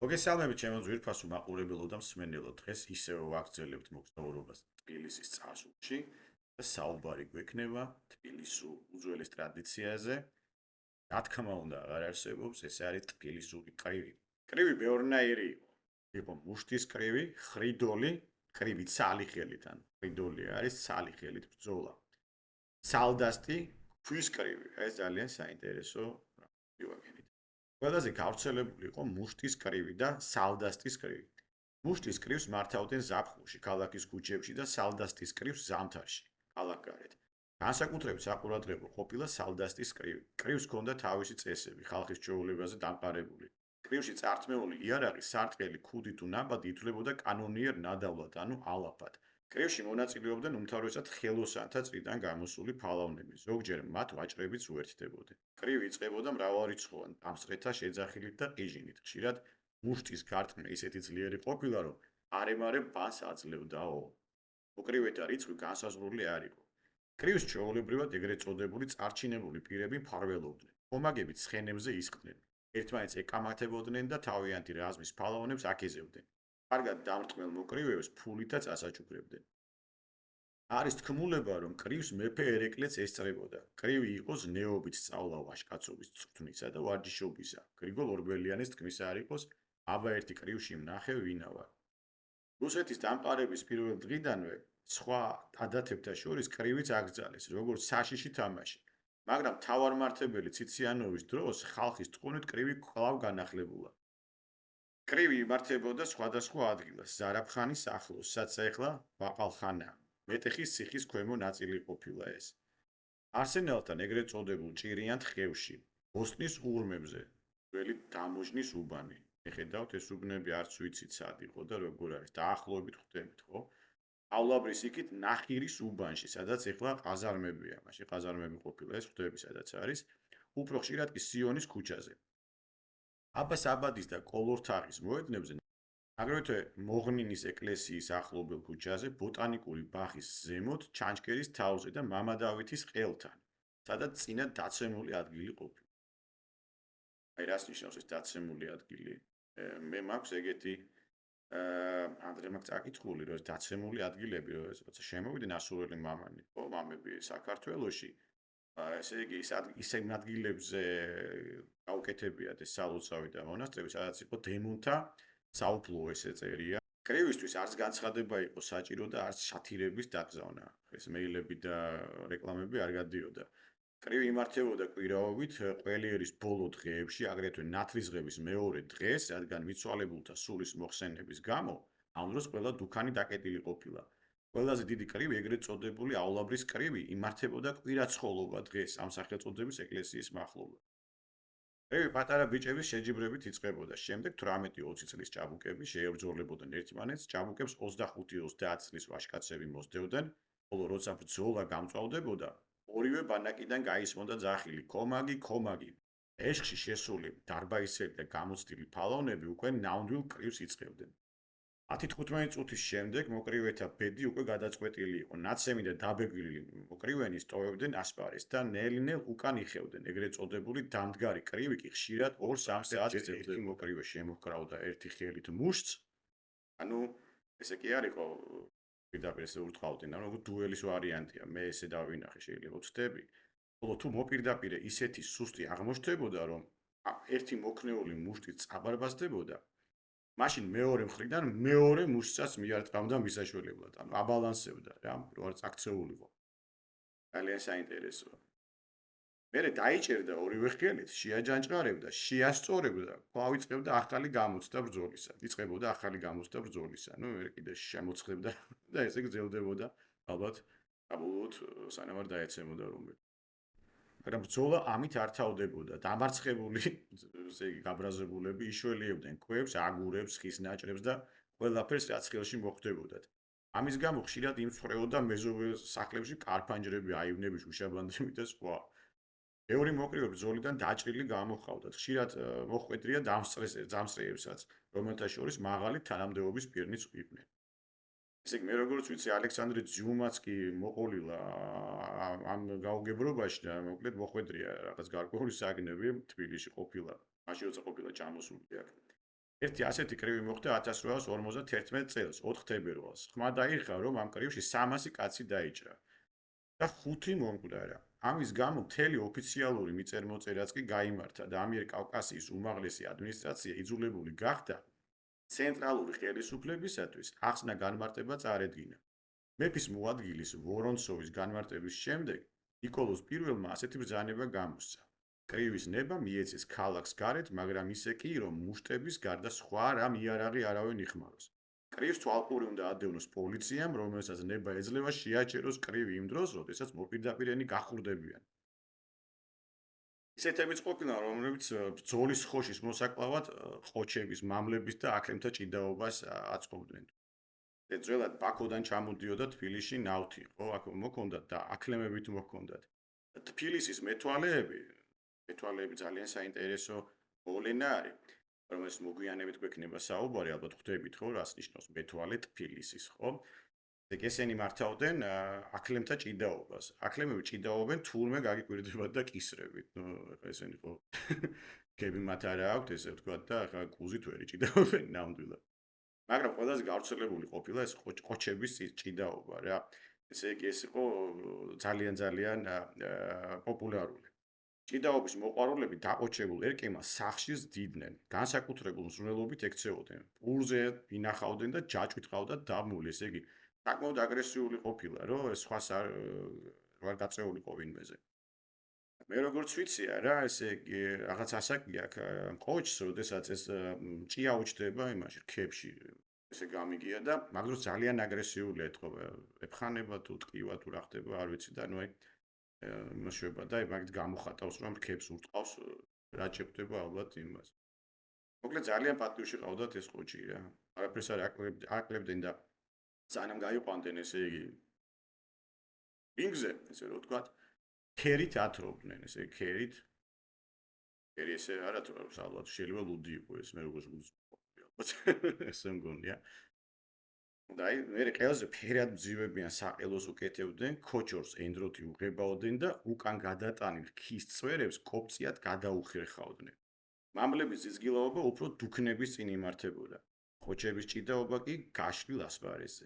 მოგესალმებით ჩემო ძვირფასო მაყურებელო და მსმენელო. დღეს ისევ ვაგრძელებთ მოგზაურობას თბილისის წარსულში და საუბარი გვექნება თბილისურ უძველეს ტრადიციაზე. რა თქმა უნდა, აღარ არსებობს, ეს არის თბილისური კრივი. კრივი ბევრნაირი იყო. იყო მუშტის კრივი, ხრიდოლი, კრივი ცალი ხელით, ან ხრიდოლი არის ცალი ხელით ბრძოლა. სალდასტი, ქვის კრივი. ეს ძალიან საინტერესო ვაგებით. ყველაზე გავრცელებული იყო მუშტის კრივი და სალდასტის კრივი. მუშტის კრივს მართავდნენ ზაფხულში, ქალაქის ქუჩებში და სალდასტის კრივს ზამთარში, ქალაქგარეთ. განსაკუთრებით საყურადღებო ყოფილა სალდასტის კრივი. კრივს ჰქონდა თავისი წესები, ხალხის ჩვეულებაზე დამყარებული. კრივში წართმეული იარაღი, სარტყელი, ქუდი თუ ნაბადი ითვლებოდა კანონიერ ნადავლად, ანუ ალაფად. კრივში მონაწილეობდნენ უმთავრესად ხელოსანთა წრიდან გამოსული ფალავნები, ზოგჯერ მათ ვაჭრებიც უერთდებოდნენ. კრივი იწყებოდა მრავალრიცხოვან დამსწრეთა შეძახილით და ყიჟინით. ხშირად მუშტის გარტყმა ისეთი ძლიერი ყოფილა, რომ არე-მარე ბანს აძლევდაო. უკრივეთა რიცხვი განსაზღვრული არ იყო. კრივს ჩვეულებრივად ეგრეთ წოდებული წარჩინებული პირები მფარველობდნენ. ხომაგები ცხენებზე ისხდნენ. ერთმანეთს ეკამათებოდნენ და თავიანთი რაზმის ფალავნებს აკეზებდნენ. კარგად დამრტყმელ მოკრივეებს ფულითაც ასაჩუქრებდნენ. არის თქმულება, რომ კრივს მეფე ერეკლეც ესწრებოდა. კრივი იყო ზნეობით სწავლა ვაჟკაცობის წვრთნისა და ვარჯიშობისა. გრიგოლ ორბელიანის თქმის არ იყოს, აბა ერთი კრივში ვნახე ვინა ვარ. რუსეთის დამყარების პირველ დღიდანვე სხვა ადათებთა შორის კრივიც აკრძალეს, როგორც საშიში თამაში. მაგრამ მთავარმართებელი ციციანოვის დროს ხალხის თქმით კრივი კვლავ განახლებულა. კრივი იმართებოდა სხვადასხვა ადგილას, ზარაფხანის ახლოს, სადაც ახლა ბაყალხანაა. მეტეხის ციხის ქვემო ნაწილი ყოფილა ეს. არსენალთან ეგრეთ წოდებულ ჭირიან თხევში, ბოსტნის უღრმებზე, ძველი დამოჟნის უბანი. ეხედავთ ეს უბნები არც ვიცით სად იყო და როგორ არის. დაახლოებით ხვდებით, ხო? პავლაბრის იქით ნახირის უბანში, სადაც ახლა ყაზარმებია. მაშინ ყაზარმები ყოფილა, ეს ხვდები სადაც არის. უფრო ხშირად კი სიონის ქუჩაზე. აბას აბადის და კოლორთაღის მოედნებზე აგრეთვე მოღნინის ეკლესიის ახლობელ ქუჩაზე, ბოტანიკური ბაღის ზემოთ, ჩანჩქერის თავზე და მამადავითის ყელთან, სადაც წინა დაცემული ადგილი ყოფილა. აი რას ნიშნავს ეს დაცემული ადგილი? მე მაქვს ეგეთი ანდრე მაქვს წაკითხული, რომ ეს დაცემული ადგილები, რომ ეს როცა შემოვიდნენ ასურელი მამანი, ხო, მამები საქართველოში, ესე იგი ისე ადგილებზე გაუკეთებიათ ეს სალოცავი და მონასტრები, სადაც იყო დემონთა საუფლო ესე წერია. კრივისთვის არც განცხადება იყო საჭირო და არც შათირების დაგზავნა. ეს მეილები და რეკლამები არ გადიოდა. კრივი იმართებოდა კვირაობით ყველიერის ბოლო დღეებში, აგრეთვე ნათლისღების მეორე დღეს, რადგან მიცვალებულთა სულის მოხსენების გამო, ამ დროს ყველა დუქანი დაკეტილი ყოფილა. ყველაზე დიდი კრივი, ეგრეთ წოდებული აულაბრის კრივი, იმართებოდა კვირაცხოვლობა დღეს ამ სახელწოდების ეკლესიის მახლობლად. კრივი პატარა ბიჭების შეჯიბრებით იწყებოდა. შემდეგ 18-20 წლის ჭაბუკები შეებრძოლებოდნენ ერთმანეთს, ჭაბუკებს 25-30 წლის ვაჟკაცები მოსდევდნენ, ხოლო როცა ბრძოლა გამწვავდებოდა, ორივე ბანაკიდან გაისმოდა ძახილი „ქომაგი“. ეშხში შესული დარბაისელი და გამოცდილი ფალავნები უკვე ნამდვილ კრივს იწყებდნენ. 10-15 წუთის შემდეგ მოკრივეთა ბედი უკვე გადაწყვეტილი იყო. ნაცემი და დაბეგვილი მოკრივენი სტოვებდნენ ასპარეზს და ნელ-ნელ უკან იხევდნენ. ეგრეთ წოდებული დამდგარი კრივი კი ხშირად 2-3 საათს ერთი მოკრივე შემოჰკრავდა ერთი ხელით მუშტს. ანუ ესე კი არ იყო პირდაპირ ესე ურტყავდნენ, ანუ როგორ დუელის ვარიანტია. მე ესე დავინახე, შეიძლება ვწდები. ხოლო თუ მოპირდაპირე ისეთი სუსტი აღმოჩნდებოდა, რომ ერთი მოქნეული მუშტი წაბარბასდებოდა, მაშინ მეორე მხრიდან მეორე მუშტსაც მიარტყამდა მისაშველებლად. ანუ აბალანსებდა რა, რო არც აქცეულიყო. ძალიან საინტერესოა. მერე დაიჭერდა ორივე ხელით, შეაჯანჭყარებდა, შეასწორებდა, ქვავიწყებდა ახალი გამოცდა ბრძოლისა. იწყებოდა ახალი გამოცდა ბრძოლისა. ნუ მერე კიდე შემოცხლებდა და ესე გრძელდებოდა ალბათ საბოლოოდ სანამ არ დაეცემოდა რომელი. მაგრამ ბრძოლა ამით არ თავდებოდა. დამარცხებული ესე იგი გაბრაზებულები იშველიებდნენ ქვებს, აგურებს, ხის ნაჭრებს და ყველაფერს რაც ხელში მოხვდებოდათ. ამის გამო ხშირად იმსხვრეოდა მეზობელ სახლებში კარფანჯრები, აივნები, შუშაბანდები და სხვა. ბევრი მოკრივე ბრძოლიდან დაჭრილი გამოჰყავდათ. ხშირად მოხვედრია დამსწრეებსაც, რომელთა შორის მაღალი თანამდებობის პირნიც იყვნენ. ესე იგი, მე როგორც ვიცი, ალექსანდრე ძიუმაც კი მოყოლილა ამ გაუგებრობაში და მოკლედ მოხვედრია რაღაც გარკვეული საგნები თბილისში ყოფილა. მაშინ როცა ყოფილა ჩამოსული აქ. ერთი ასეთი კრივი მოხდა 1851 წელს, 4 თებერვალს. ხმა დაიხა, რომ ამ კრივში 300 კაცი დაიჭრა და 5 მომკვდარა. ამის გამო მთელი ოფიციალური მიწერ-მოწერაც კი გაიმართა და ამიერკავკასიის უმაღლესი ადმინისტრაცია იძულებული გახდა ცენტრალური ხელისუფლებისათვის ახსნა განმარტება წარედგინა. მეფის მოადგილის ვორონცოვის განმარტების შემდეგ ნიკოლოზ პირველმა ასეთი ბრძანება გამოსცა. კრივის ნება მიეცეს ქალაქს გარეთ, მაგრამ ისე კი, რომ მუშტების გარდა სხვა რამ იარაღი არავინ იხმაროს. კრივს თვალყური უნდა ადევნოს პოლიციამ, რომელსაც ნება ეძლევა შეაჩეროს კრივი იმ დროს, როდესაც მოპირდაპირენი გახურდებიან. ისეთებიც ყოფილან, რომლებიც ბრძოლის ხოშის მოსაკლავად ყოჩების, მამლების და აქლემთა ჭიდაობას აწყობდნენ. ძველად ბაქოდან ჩამოდიოდა თბილისში ნავთი, ხო, აქ მოქონდათ და აქლემებით მოქონდათ. თბილისის მეთვალეები ძალიან საინტერესო მოვლენა არის, რომელიც მოგვიანებით გვექნება საუბარი, ალბათ ხვდებით, ხო, რას ნიშნავს მეთვალე თბილისის, ხო? ესენი მართავდნენ აქლემთა ჭიდაობას. აქლემები ჭიდაობენ თურმე გაგიკვირდებათ და კისრებით. ნუ ეხლა ესენი ხო გები მათ არა აქვთ, ესე ვთქვათ და ეხლა კუზით ვერ იჭიდაობენ ნამდვილად. მაგრამ ყველაზე გავრცელებული ყოფილა ეს ყოჩების ჭიდაობა რა. ესე იგი ეს იყო ძალიან პოპულარული. ჭიდაობის მოყვარულები დაყოჩებულ ერკემას სახლში ზდიდნენ. განსაკუთრებულ მსვლელობით ექცეოდნენ. პურზე ინახავდნენ და ჯაჭვით ყავდათ დამული, ესე იგი საკმაოდ აგრესიული ყოფილა, რომ ეს სხვას არ გაწეულიყო ვინმეზე. მე როგორც ვიცი რა, ესე იგი რაღაც ასაკი აქვს ყოჩს, როდესაც ეს ჭიაუჩდება იმაში რქებში. ესე გამიგია და მაგდროს ძალიან აგრესიულია ეთქობა. ეფხანება თუ ტკივა თუ რა ხდება, არ ვიცი და ნუ აი იმაშובה და მაგით გამოხატავს რომ რქებს ურტყავს რა შეფდება ალბათ იმას. მოკლედ ძალიან პატივში ყავდათ ეს ყოჩი რა. არაფერს არ აკლებდნენ და სანამ გაიყვანდნენ ესე იგი რინგზე, ესე რომ ვთქვათ, ქერით ათრობდნენ, ესე ქერით. ქერი ესე არა თუ ალბათ შეიძლება ლუდი იყო ეს მე როგორც ვუძღვი ალბათ. ესე მგონია. და აი მე ყველაზე ფერად მძივებიან საყელოს უკეთებდნენ, ქოჩორს ენდროთი უღებაოდნენ და უკან გადატანილ ქის წვერებს კოპციად გადაუხერხავდნენ. მამლების ზიზგილაობა უფრო დუქნების წინ იმართებოდა. ხოჩების ჭიდაობა კი გაშლილ ასპარეზზე.